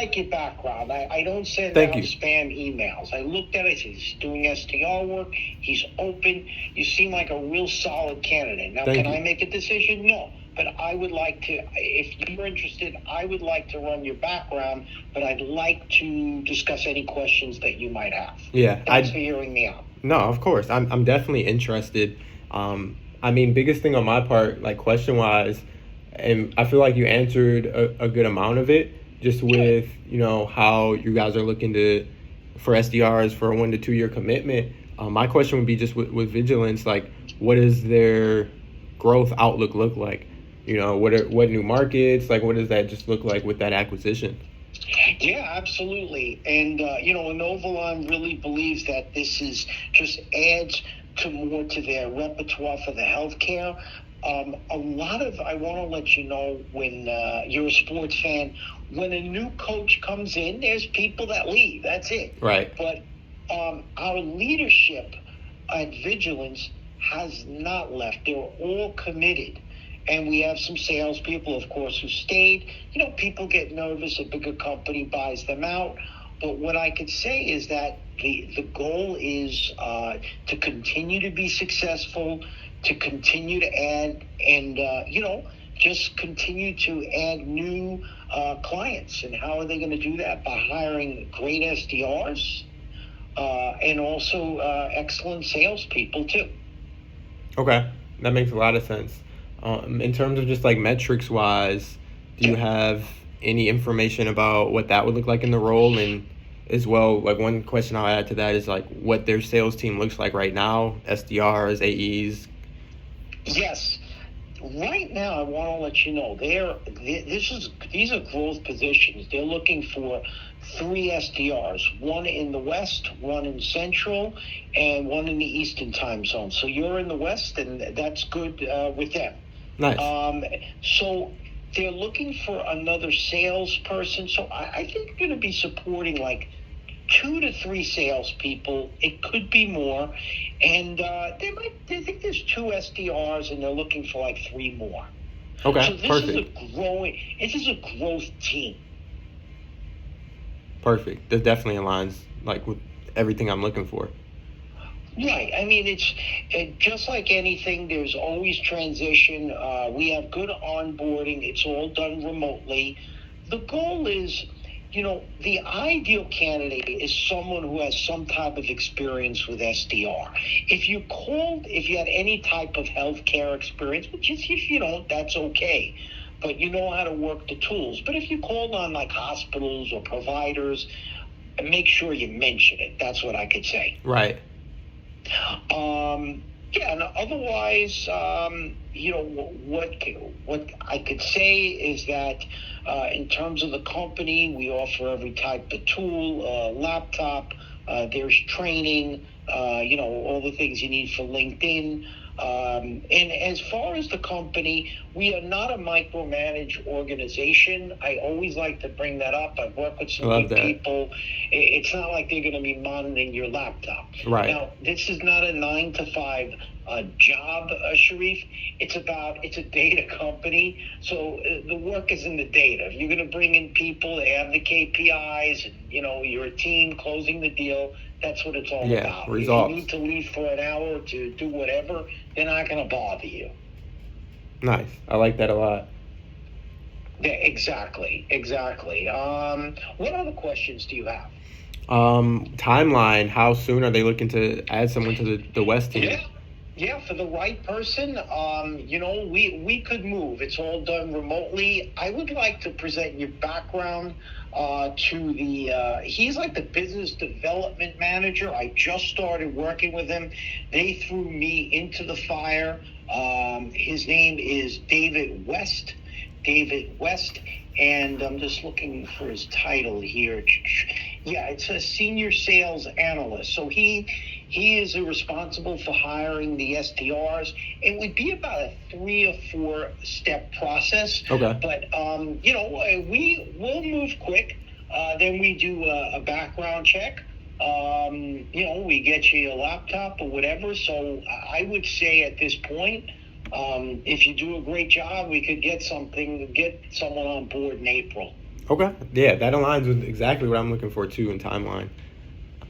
like your background. I don't send Thank out you. spam emails. I looked at it. I said, he's doing SDR work. He's open. You seem like a real solid candidate. Now, Thank can you. I make a decision? No. But I would like to, if you're interested, I would like to run your background, but I'd like to discuss any questions that you might have. Yeah, Thanks for hearing me out. No, of course. I'm definitely interested. I mean, biggest thing on my part, like question wise, and I feel like you answered a good amount of it, just with how you guys are looking to for SDRs for a 1 to 2 year commitment. My question would be just with Vigilance, like what does their growth outlook look like? What new markets, like what does that just look like with that acquisition? Yeah, absolutely. And, Inovalon really believes that this is just adds to more to their repertoire for the healthcare. I want to let you know when you're a sports fan, when a new coach comes in, there's people that leave. That's it. Right. But our leadership at Vigilance has not left. They're all committed. And we have some salespeople, of course, who stayed. People get nervous. A bigger company buys them out. But what I could say is that the goal is to continue to be successful, to continue to add, and just continue to add new clients. And how are they going to do that? By hiring great SDRs and also excellent salespeople too. Okay, that makes a lot of sense. In terms of just like metrics wise, do you have any information about what that would look like in the role? And as well, like one question I'll add to that is like what their sales team looks like right now, SDRs, AEs. Yes. Right now, I want to let you know these are growth positions. They're looking for 3 SDRs, one in the West, one in Central, and one in the Eastern time zone. So you're in the West, and that's good with them. Nice. So they're looking for another salesperson. So I think they're going to be supporting like 2 to 3 salespeople. It could be more, and they think there's 2 SDRs, and they're looking for like 3 more. Okay, So perfect. This is a growth team. Perfect. That definitely aligns like with everything I'm looking for. Right. I mean, it's just like anything. There's always transition. We have good onboarding. It's all done remotely. The goal is, the ideal candidate is someone who has some type of experience with SDR. If you had any type of healthcare experience, which is if you don't, that's okay. But you know how to work the tools. But if you called on like hospitals or providers, make sure you mention it. That's what I could say. Right. Yeah, and otherwise, what I could say is that in terms of the company, we offer every type of tool, laptop. There's training, all the things you need for LinkedIn. And as far as the company, we are not a micromanaged organization. I always like to bring that up. I've worked with some Love good that. people. It's not like they're going to be monitoring your laptop. Right. Now, this is not a 9 to 5 job, Sharif. It's a data company. So the work is in the data. If you're going to bring in people, they have the KPIs, and, you're a team closing the deal. That's what it's all about. Results. If you need to leave for an hour to do whatever, they're not going to bother you. Nice. I like that a lot. Yeah, exactly. What other questions do you have? Timeline. How soon are they looking to add someone to the West team? Yeah, for the right person, we could move. It's all done remotely. I would like to present your background to he's like the business development manager. I just started working with him. They threw me into the fire. His name is David West. And I'm just looking for his title here. Yeah, it's a senior sales analyst. So he is responsible for hiring the SDRs. It would be about a 3 or 4 step process. Okay. But we'll move quick. Then we do a background check. We get you a laptop or whatever. So I would say at this point, if you do a great job, we could get someone on board in April. Okay. Yeah, that aligns with exactly what I'm looking for too in timeline.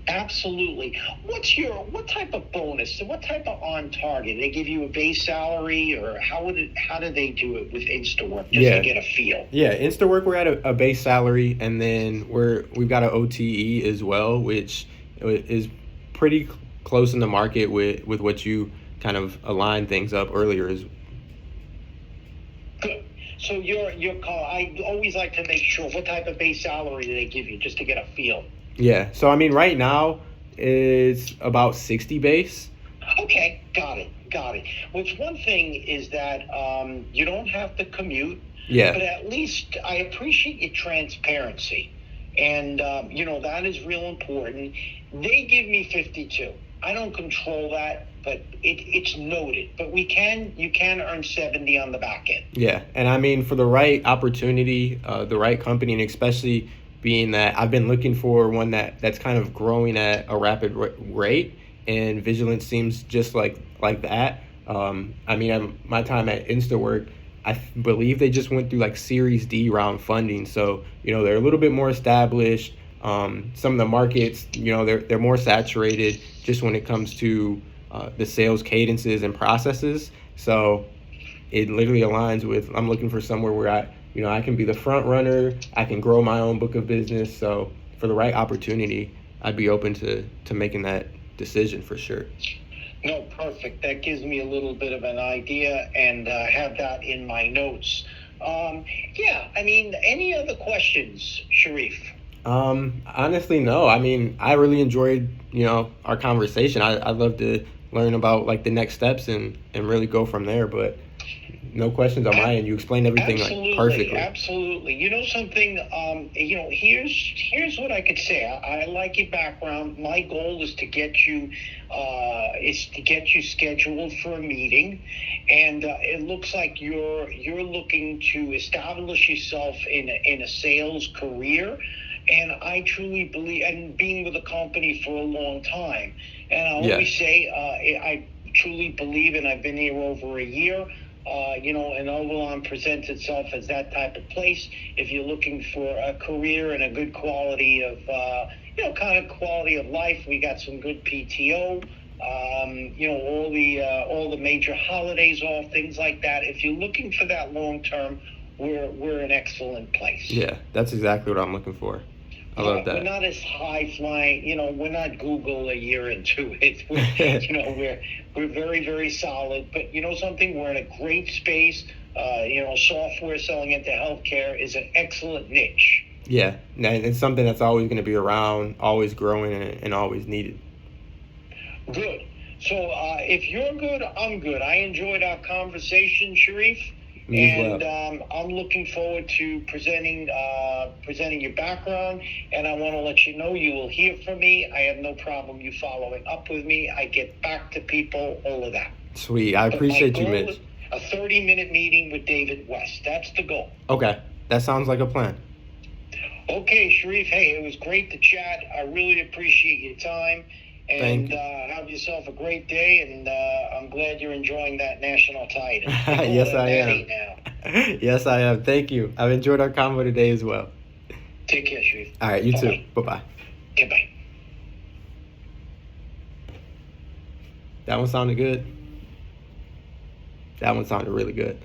Absolutely. What type of bonus? What type of on target? They give you a base salary, or how do they do it with InstaWork? Just to Yeah. get a feel. Yeah, InstaWork we're at a base salary, and then we've got an OTE as well, which is pretty close in the market with what you kind of aligned things up earlier. Is Good. So your call. I always like to make sure what type of base salary do they give you, just to get a feel. Yeah. So I mean, right now it's about 60 base. Okay, got it, got it. Which one thing is that you don't have to commute, Yeah. but at least I appreciate your transparency, and that is real important. They give me 52. I don't control that, but it's noted. But you can earn 70 on the back end. Yeah, and I mean for the right opportunity, the right company, and especially being that I've been looking for one that's kind of growing at a rapid rate, and Vigilance seems just like that. I mean, my time at InstaWork, believe they just went through like Series D round funding, so they're a little bit more established. Some of the markets, they're more saturated just when it comes to the sales cadences and processes. So it literally aligns with I'm looking for somewhere where I can be the front runner. I can grow my own book of business. So for the right opportunity, I'd be open to making that decision for sure. No, perfect. That gives me a little bit of an idea, and have that in my notes. Yeah, I mean, any other questions, Sharif? Honestly, no. I mean, I really enjoyed, our conversation. I'd love to learn about like the next steps and really go from there. But no questions on my end. You explained everything like perfectly. Absolutely. You know something? Here's what I could say. I like your background. My goal is to get you scheduled for a meeting, and it looks like you're looking to establish yourself in a sales career. And I truly believe, and being with the company for a long time, and I always say, I truly believe, and I've been here over a year. And Ovalon presents itself as that type of place. If you're looking for a career and a good quality of, kind of quality of life, we got some good PTO. All the major holidays off, things like that. If you're looking for that long term, we're an excellent place. Yeah, that's exactly what I'm looking for. I love that. We're not as high flying, we're not Google a year into it. We're very, very solid. But you know something? We're in a great space. Software selling into healthcare is an excellent niche. Yeah, and it's something that's always going to be around, always growing, and always needed. Good. So if you're good, I'm good. I enjoyed our conversation, Sharif. And I'm looking forward to presenting your background, and I want to let you know you will hear from me. I have no problem you following up with me. I get back to people, all of that. Sweet. I appreciate you, Mitch. A 30-minute meeting with David West. That's the goal. Okay. That sounds like a plan. Okay, Sharif. Hey, it was great to chat. I really appreciate your time. And have yourself a great day, and I'm glad you're enjoying that national title. Yes, I am. Yes, I am. Thank you. I've enjoyed our convo today as well. Take care, Sharif. All right, you too. Bye-bye. Goodbye. That one sounded good. That one sounded really good.